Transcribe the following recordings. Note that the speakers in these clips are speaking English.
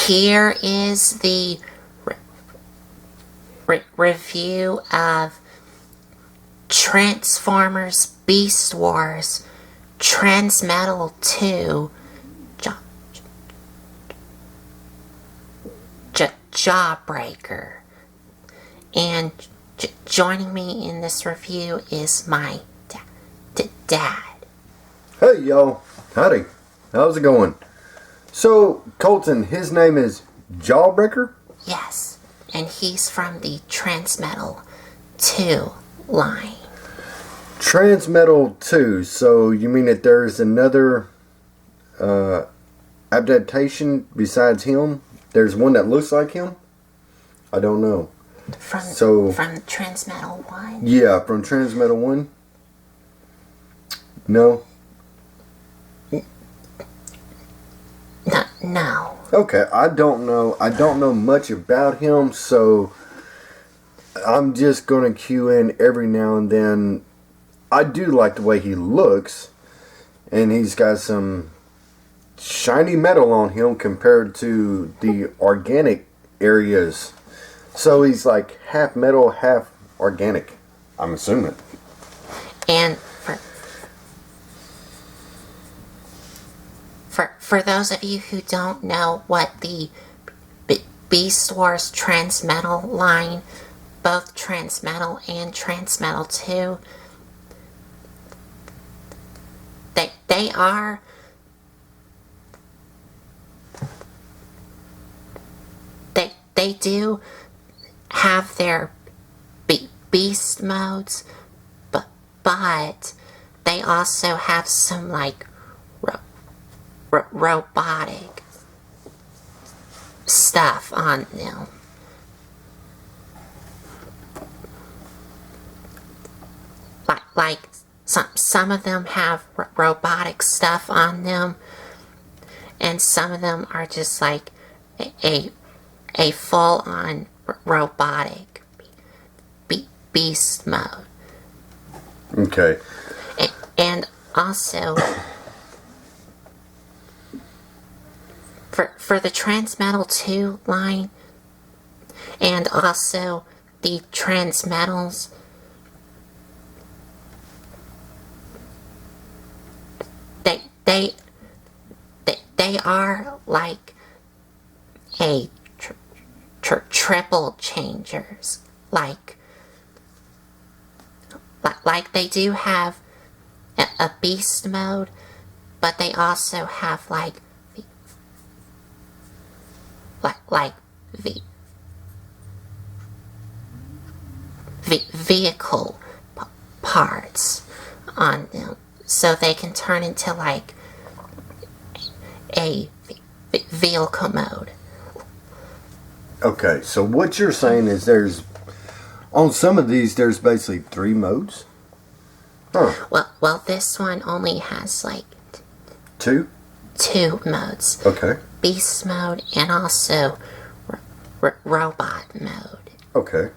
Here is the review of Transformers Beast Wars Transmetal 2 Jawbreaker. And joining me in this review is my dad. Hey y'all, howdy, how's it going? So Colton, his name is Jawbreaker? Yes, and he's from the Transmetal 2 line. Transmetal 2, so you mean that there's another adaptation besides him? There's one that looks like him? I don't know. From Transmetal 1? Yeah, from Transmetal 1? No? No. Okay, I don't know much about him, so I'm just gonna cue in every now and then. I do like the way he looks, and he's got some shiny metal on him compared to the organic areas. So he's like half metal, half organic, I'm assuming. And for those of you who don't know what the Beast Wars Transmetal line, both Transmetal and Transmetal 2, they do have their beast modes, but they also have some like robotic stuff on them. Like some of them have robotic stuff on them, and some of them are just like a full-on robotic beast mode. Okay. And also, for the Transmetal 2 line, and also the Transmetals, they are like a triple changers, like they do have a beast mode, but they also have like vehicle parts on them, so they can turn into like a vehicle mode. Okay, so what you're saying is there's, on some of these, there's basically 3 modes? Huh. Well, this one only has like 2 modes. Okay. Beast mode and also robot mode. Okay.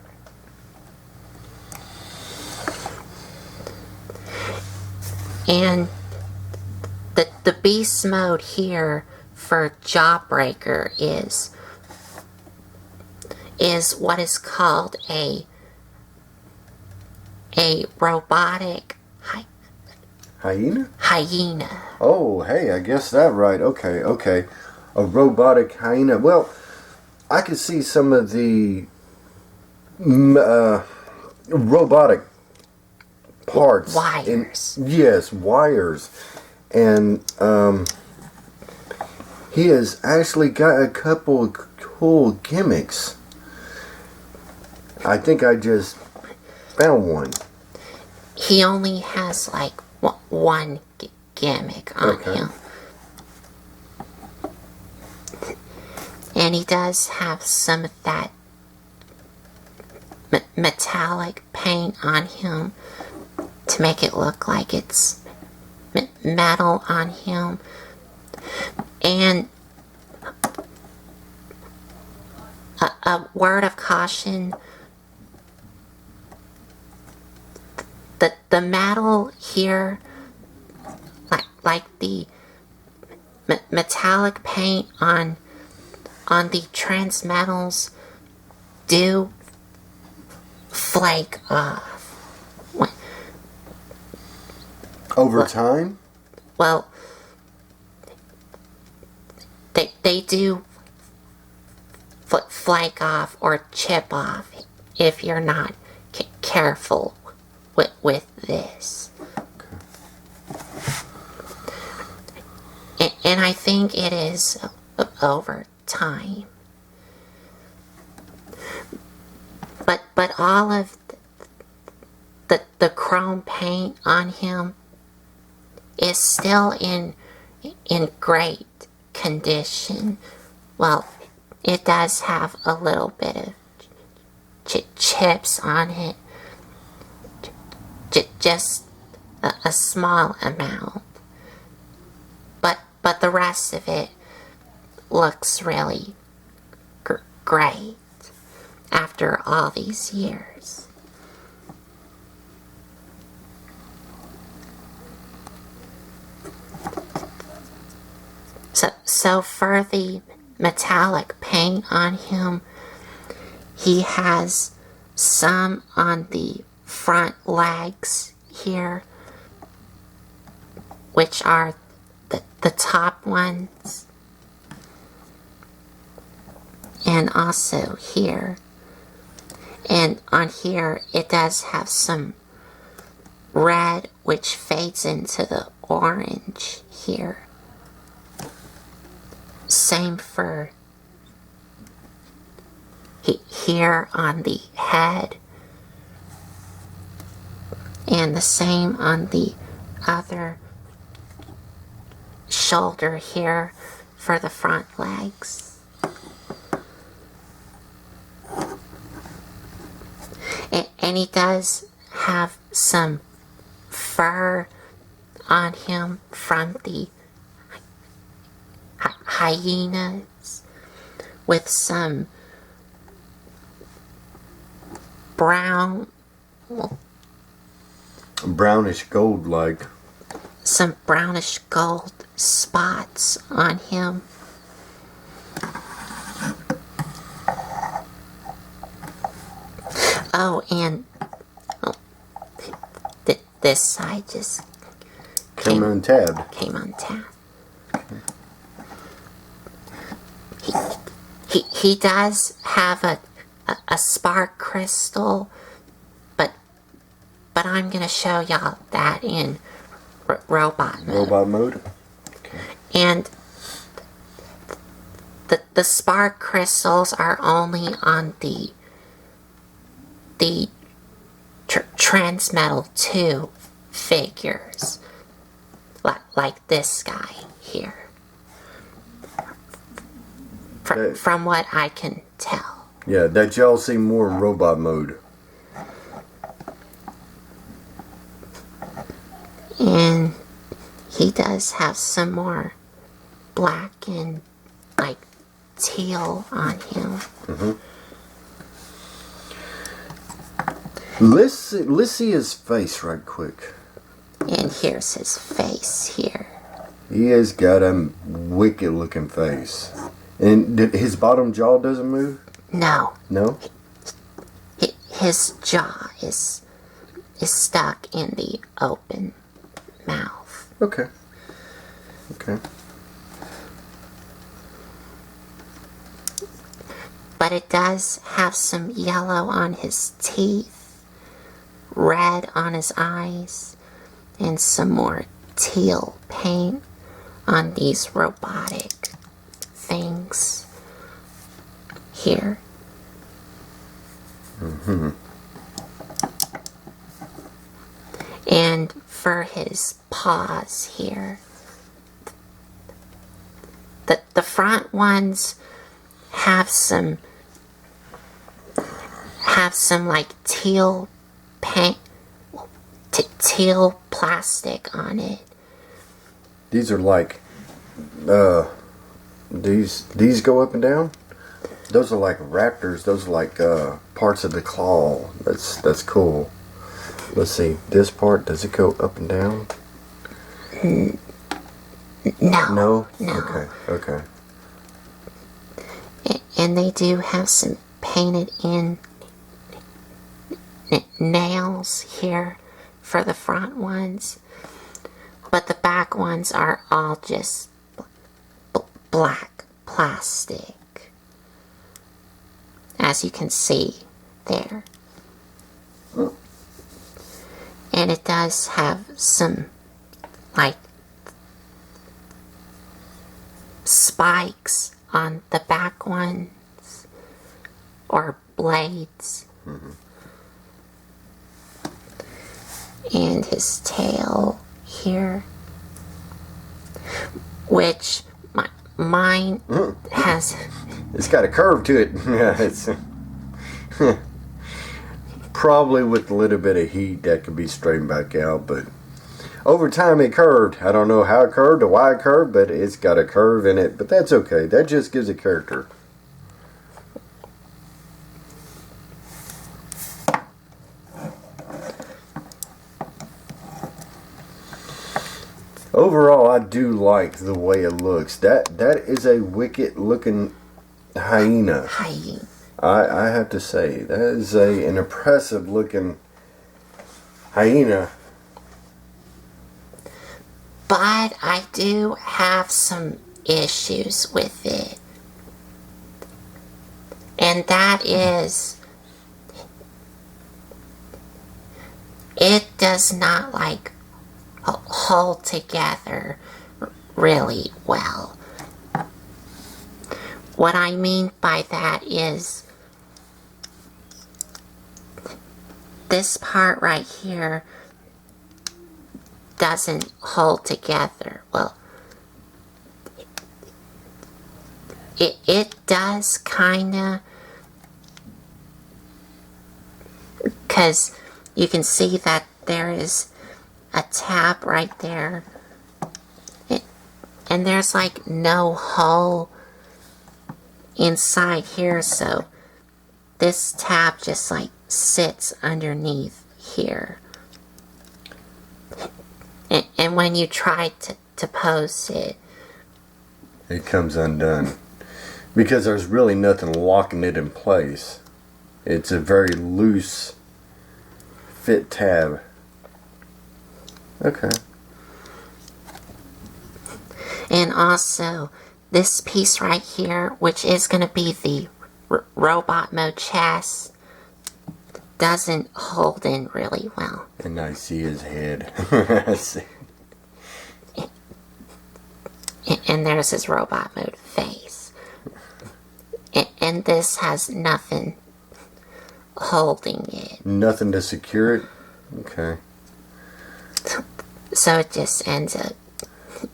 And the beast mode here for Jawbreaker is what is called a robotic hyena. Oh, hey, I guessed that right. Okay. A robotic hyena. Well, I could see some of the robotic parts. Wires. Yes, wires. And he has actually got a couple of cool gimmicks. I think I just found one. He only has like one gimmick on him. And he does have some of that metallic paint on him to make it look like it's metal on him. And a word of caution, the metal here, like the metallic paint on on the Transmetals do flake off. Over time? Well, they do flake off or chip off if you're not careful with this. And I think it is over time. But all of the chrome paint on him is still in great condition. Well, it does have a little bit of chips on it. Just a small amount. But the rest of it looks really great after all these years. So for the metallic paint on him, he has some on the front legs here, which are the top ones, and also here. And on here it does have some red which fades into the orange here. Same for here on the head, and the same on the other shoulder here for the front legs. And he does have some fur on him from the hyenas, with some brownish gold like. Some brownish gold spots on him. Oh, and this side just came untabbed. He does have a spark crystal, but I'm gonna show y'all that in robot mode. Robot mode. Okay. And the spark crystals are only on the Transmetal 2 figures, like this guy here. From what I can tell. Yeah, that y'all see more in robot mode. And he does have some more black and like teal on him. Mm-hmm. Let's see his face right quick. And here's his face here. He has got a wicked looking face. And his bottom jaw doesn't move? No. No? His jaw is stuck in the open mouth. Okay. Okay. But it does have some yellow on his teeth, red on his eyes, and some more teal paint on these robotic things here. Mm-hmm. And for his paws here, the front ones have some like teal paint, teal plastic on it. These are like these go up and down. Those are like raptors. Those are like parts of the claw. That's cool. Let's see. This part, does it go up and down? No. No. No. Okay. Okay. And they do have some painted in nails here for the front ones. But the back ones are all just black plastic. As you can see there. And it does have some, like, spikes on the back ones. Or blades. And his tail here. Which mine has... It's got a curve to it. Yeah, it's probably with a little bit of heat that could be straightened back out, but over time it curved. I don't know how it curved or why it curved, but it's got a curve in it, but that's okay. That just gives it character. Overall, I do like the way it looks. That is a wicked looking hyena. I have to say, that is an impressive looking hyena. But I do have some issues with it. And that is, it does not like hold together really well. What I mean by that is this part right here doesn't hold together. Well, it does kinda, because you can see that there is a tab right there, and there's like no hole inside here, so this tab just like sits underneath here, and when you try to pose it, it comes undone because there's really nothing locking it in place. It's a very loose fit tab. Okay. And also, this piece right here, which is going to be the robot mode chest, doesn't hold in really well. And I see his head. And there's his robot mode face. And this has nothing holding it. Nothing to secure it? Okay. So it just ends up...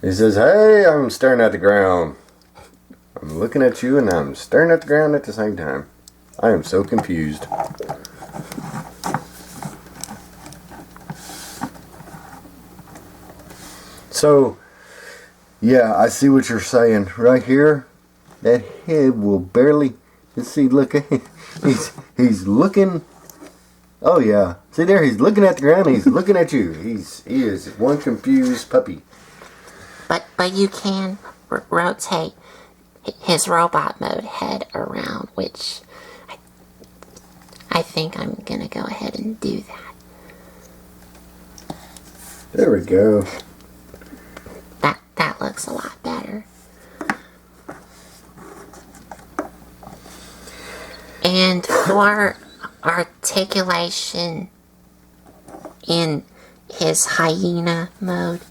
He says, hey, I'm staring at the ground. I'm looking at you and I'm staring at the ground at the same time. I am so confused. So, yeah, I see what you're saying. Right here, that head will barely... Let's see, look at him. He's looking... Oh yeah, see there, he's looking at the ground, he's looking at you. He is one confused puppy. But you can rotate his robot mode head around, which I think I'm gonna go ahead and do that. There we go. That looks a lot better. And for articulation in his hyena mode,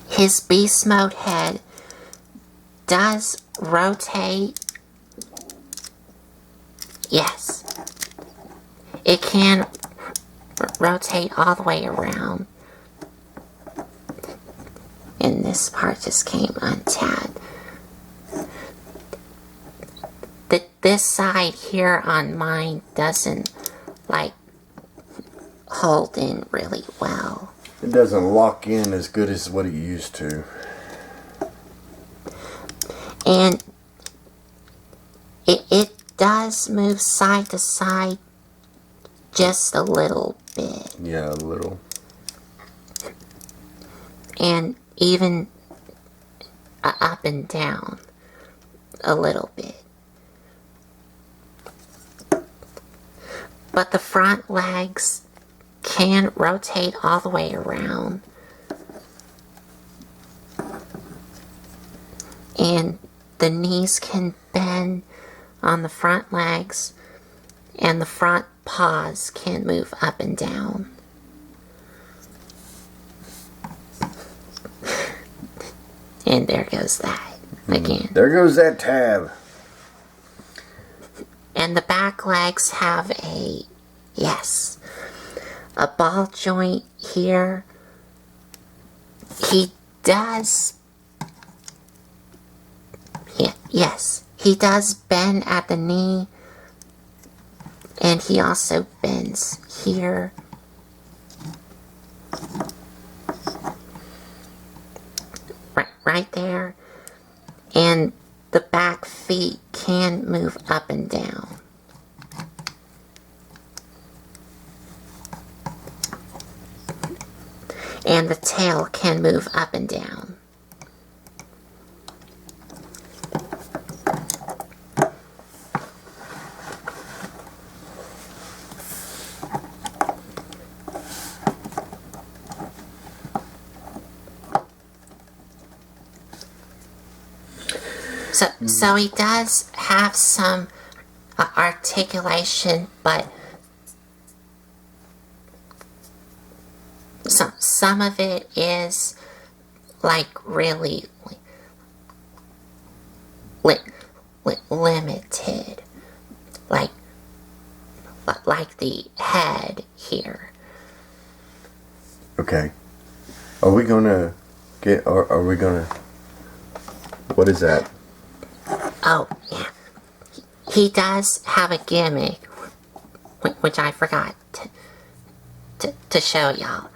his beast mode head does rotate. Yes, it can rotate all the way around, and this part just came untabbed. This side here on mine doesn't like hold in really well. It doesn't lock in as good as what it used to. And it does move side to side just a little bit. Yeah, a little. And even up and down a little bit. But the front legs can rotate all the way around. And the knees can bend on the front legs, and the front paws can move up and down. And there goes that again. There goes that tab. And the back legs have a ball joint here. He does, he does bend at the knee, and he also bends here. Right there. And the back feet can move up and down. And the tail can move up and down. So he does have some articulation, but some of it is like really limited, like the head here. Okay. Are we gonna get? Are we gonna? What is that? Oh, yeah. He does have a gimmick, which I forgot to show y'all.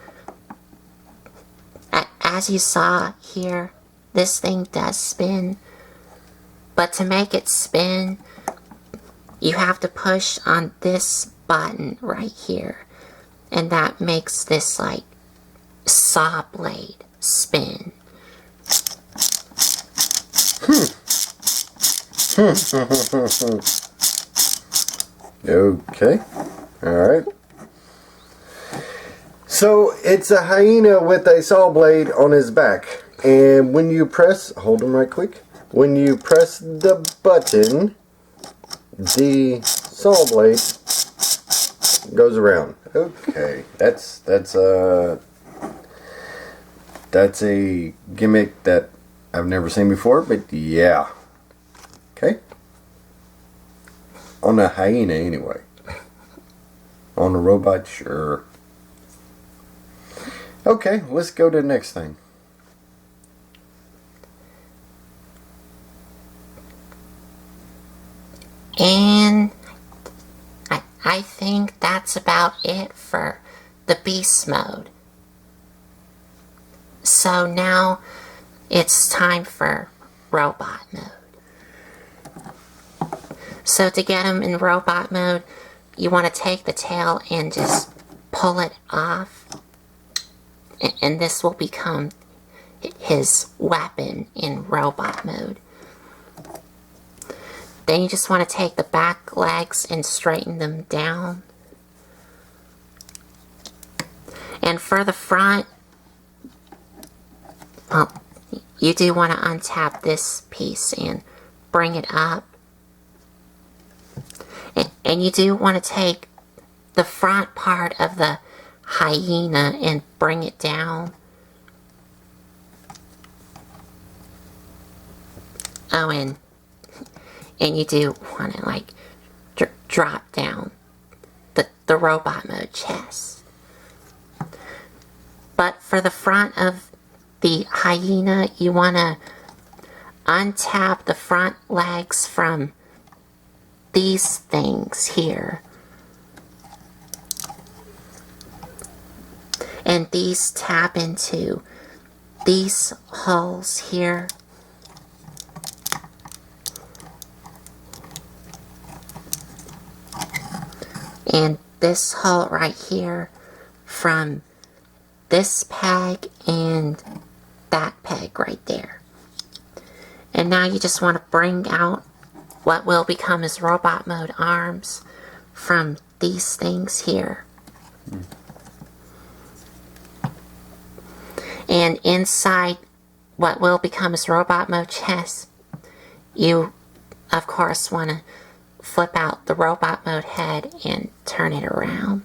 As you saw here, this thing does spin. But to make it spin, you have to push on this button right here. And that makes this, like, saw blade spin. Okay. Alright. So it's a hyena with a saw blade on his back. And when you press, hold on right quick. When you press the button, the saw blade goes around. Okay. That's a gimmick that I've never seen before, but yeah. Okay. On a hyena, anyway. On a robot, sure. Okay, let's go to the next thing. And I think that's about it for the beast mode. So now it's time for robot mode. So to get him in robot mode, you want to take the tail and just pull it off. And this will become his weapon in robot mode. Then you just want to take the back legs and straighten them down. And for the front, well, you do want to untap this piece and bring it up. And you do want to take the front part of the hyena and bring it down. Oh, and you do want to, like, drop down the robot mode chest. But for the front of the hyena, you want to untap the front legs from these things here. And these tap into these holes here. And this hole right here from this peg and that peg right there. And now you just want to bring out what will become his robot mode arms from these things here. And inside what will become his robot mode chest, you of course want to flip out the robot mode head and turn it around.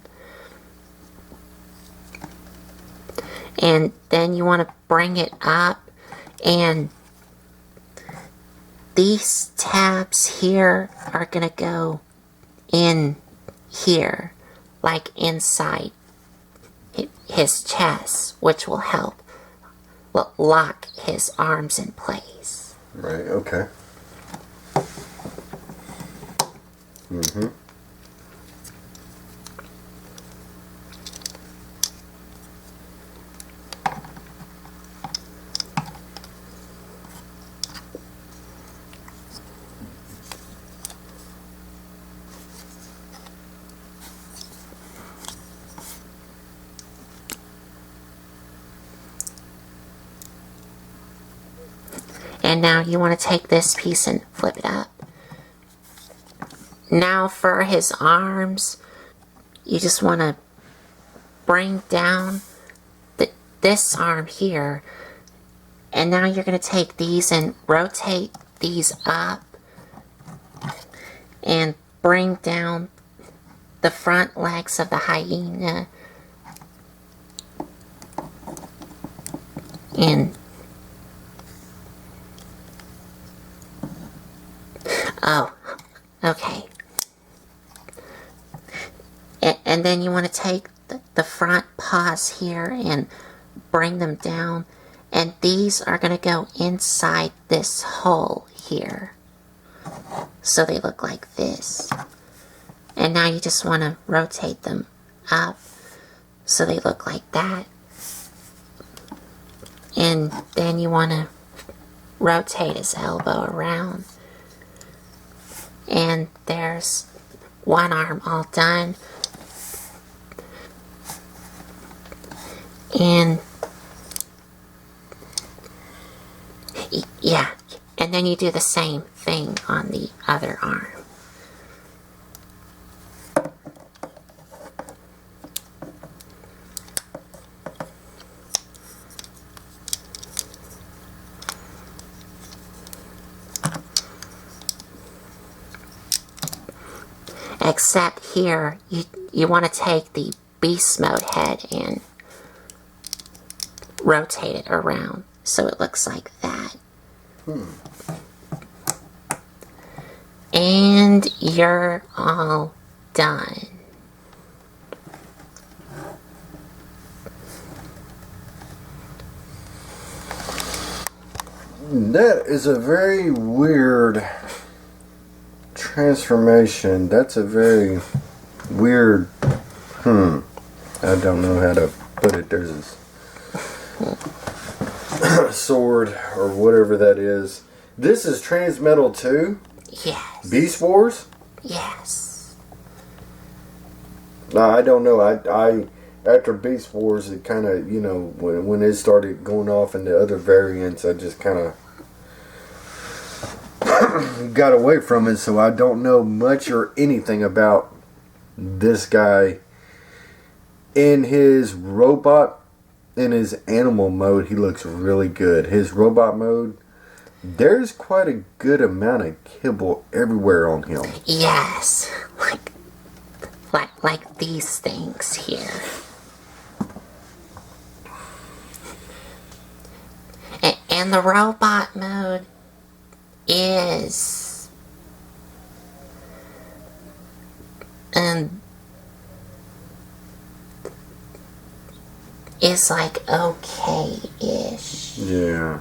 And then you want to bring it up, and these tabs here are going to go in here, like inside his chest, which will help lock his arms in place. Right, okay. Mm-hmm. And now you want to take this piece and flip it up. Now for his arms, you just want to bring down this arm here. And now you're going to take these and rotate these up and bring down the front legs of the hyena. And oh, okay. And then you want to take the front paws here and bring them down. And these are going to go inside this hole here. So they look like this. And now you just want to rotate them up so they look like that. And then you want to rotate his elbow around. And there's one arm all done. And yeah, and then you do the same thing on the other arm. Except here, you want to take the beast mode head and rotate it around so it looks like that. And you're all done. That is a very weird transformation. That's a very weird, I don't know how to put it. There's this sword or whatever that is. This is Transmetal 2? Yes. Beast Wars? Yes. No, I don't know. I after Beast Wars, it kind of, you know, when it started going off into other variants, I just kind of got away from it, so I don't know much or anything about this guy. In his robot, in his animal mode, he looks really good. His robot mode, there's quite a good amount of kibble everywhere on him. Yes. Like these things here. And the robot mode is like okay-ish. Yeah.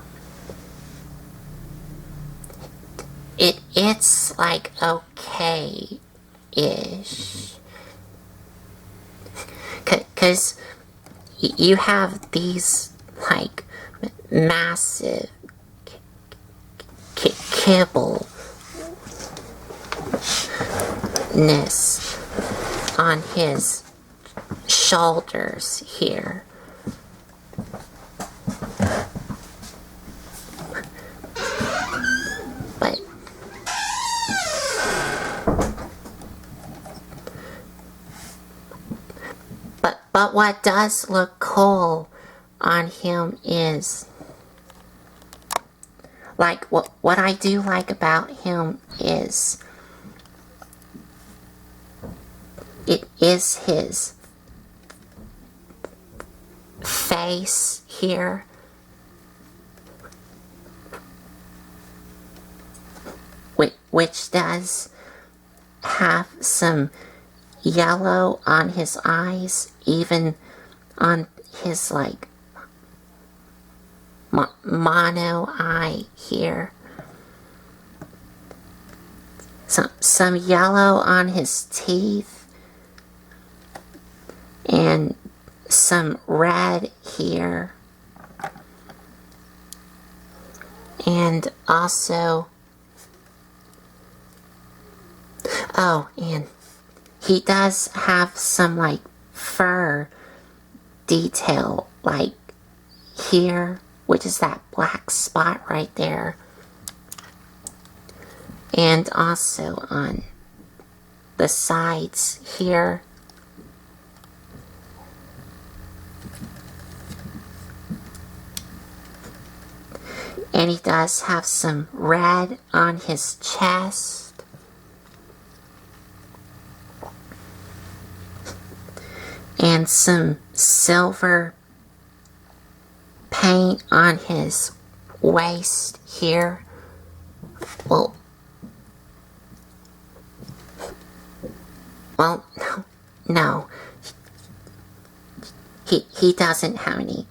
It's like okay-ish. Cause you have these like massive kibbleness on his shoulders here. But what does look cool on him is, like, what I do like about him is, it is his face here. Which does have some yellow on his eyes, even on his, like, mono eye here. Some yellow on his teeth, and some red here, and also, oh, and he does have some, like, fur detail, like here, which is that black spot right there, and also on the sides here. And he does have some red on his chest. And some silver paint on his waist here. Well, no. He doesn't have any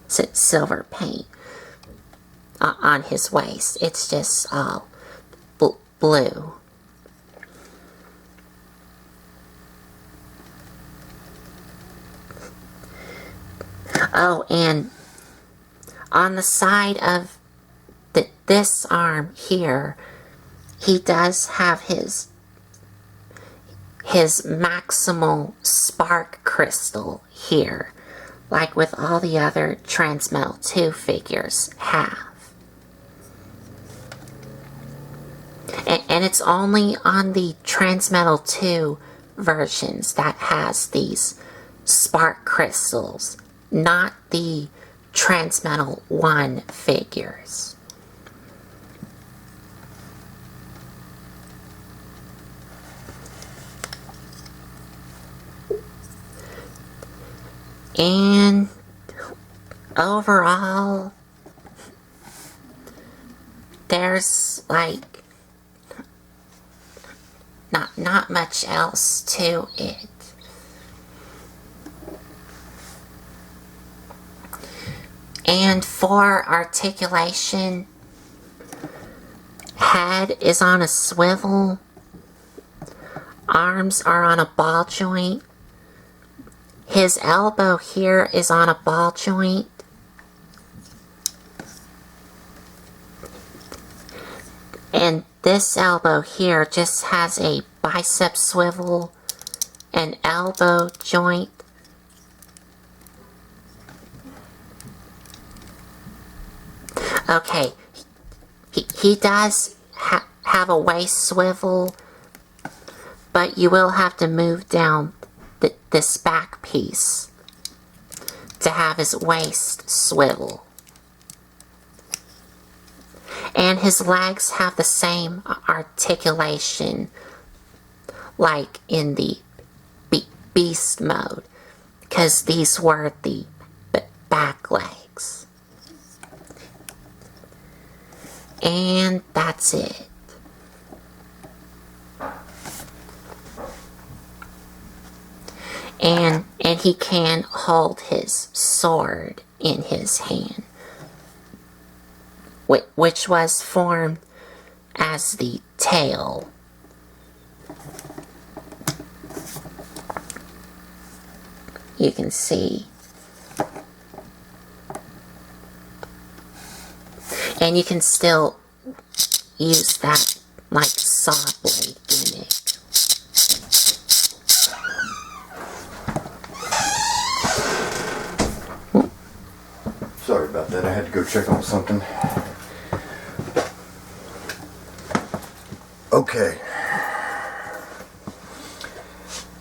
silver paint on his waist. It's just all blue. Oh, and on the side of this arm here, he does have his maximal spark crystal here, like with all the other Transmetal 2 figures have. And it's only on the Transmetal 2 versions that has these spark crystals, not the Transmetal 1 figures. And overall, there's like not much else to it. And for articulation, head is on a swivel, arms are on a ball joint, his elbow here is on a ball joint, and this elbow here just has a bicep swivel, an elbow joint, okay, he does have a waist swivel, but you will have to move down this back piece to have his waist swivel. And his legs have the same articulation like in the beast mode, because these were the back legs. And that's it. And he can hold his sword in his hand, which was formed as the tail. You can see. And you can still use that like saw blade gimmick. Sorry about that, I had to go check on something. Okay.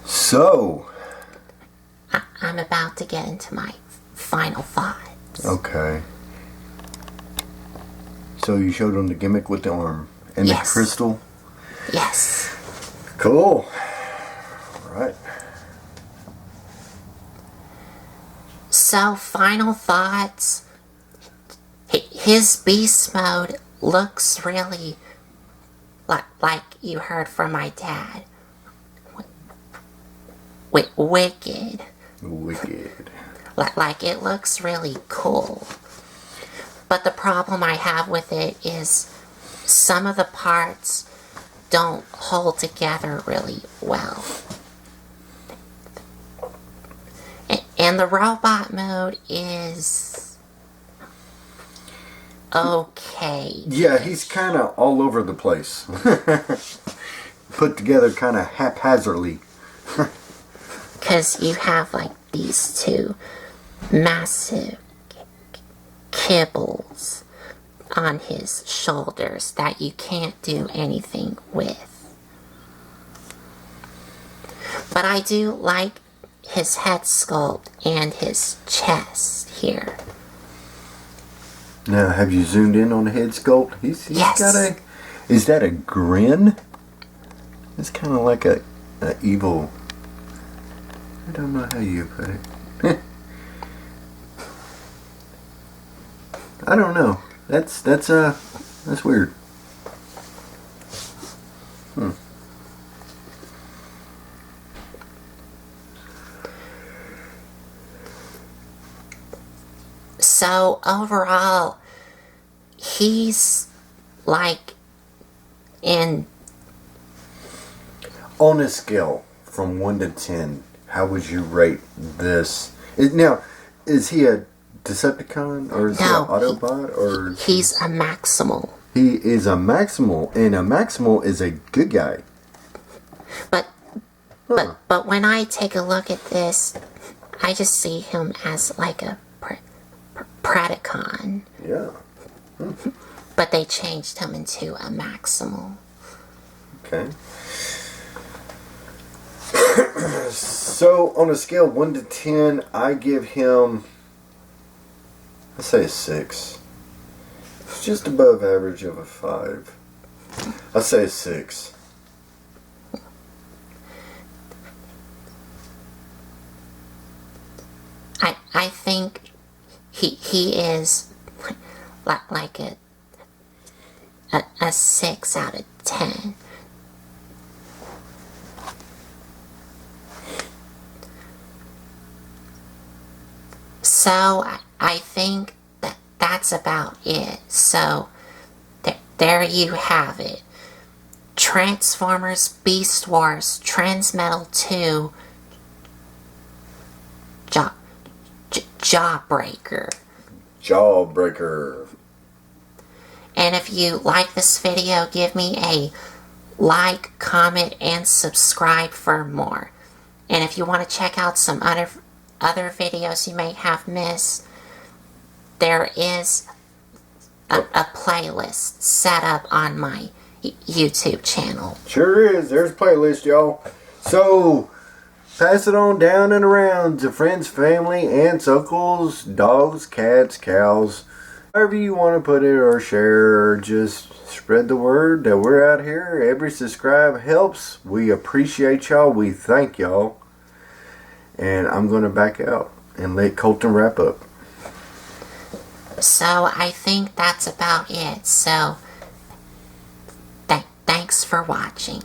So, I'm about to get into my final thoughts. Okay. So you showed him the gimmick with the arm and the crystal? Yes. Cool. All right. So, final thoughts. His beast mode looks really like you heard from my dad. Wicked. Wicked. Like it looks really cool. But the problem I have with it is some of the parts don't hold together really well. And the robot mode is okay. Yeah, he's kind of all over the place. Put together kind of haphazardly. Because you have like these two massive kibbles on his shoulders that you can't do anything with. But I do like his head sculpt and his chest here. Now, have you zoomed in on the head sculpt? He's yes. Got a... Is that a grin? It's kind of like a evil... I don't know how you put it. I don't know. That's weird. So overall, he's like in... On a scale from 1 to 10, how would you rate this? Now, is he a Decepticon or is he an Autobot? Or he's a Maximal. He is a Maximal, and a Maximal is a good guy. But when I take a look at this, I just see him as like a Predacon. Yeah. But they changed him into a Maximal. Okay. So, on a scale of 1 to 10, I give him, let's say a 6. It's just above average of a 5. I'll say a 6. I think he is like a 6 out of 10. So I think that's about it. So there you have it. Transformers Beast Wars Transmetal 2 Jawbreaker. Jawbreaker. And if you like this video, give me a like, comment, and subscribe for more. And if you want to check out some other videos you may have missed, there is a playlist set up on my YouTube channel. Sure is. There's a playlist, y'all. So, pass it on down and around to friends, family, aunts, uncles, dogs, cats, cows. However you want to put it or share, or just spread the word that we're out here. Every subscribe helps. We appreciate y'all. We thank y'all. And I'm going to back out and let Colton wrap up. So I think that's about it. So thanks for watching.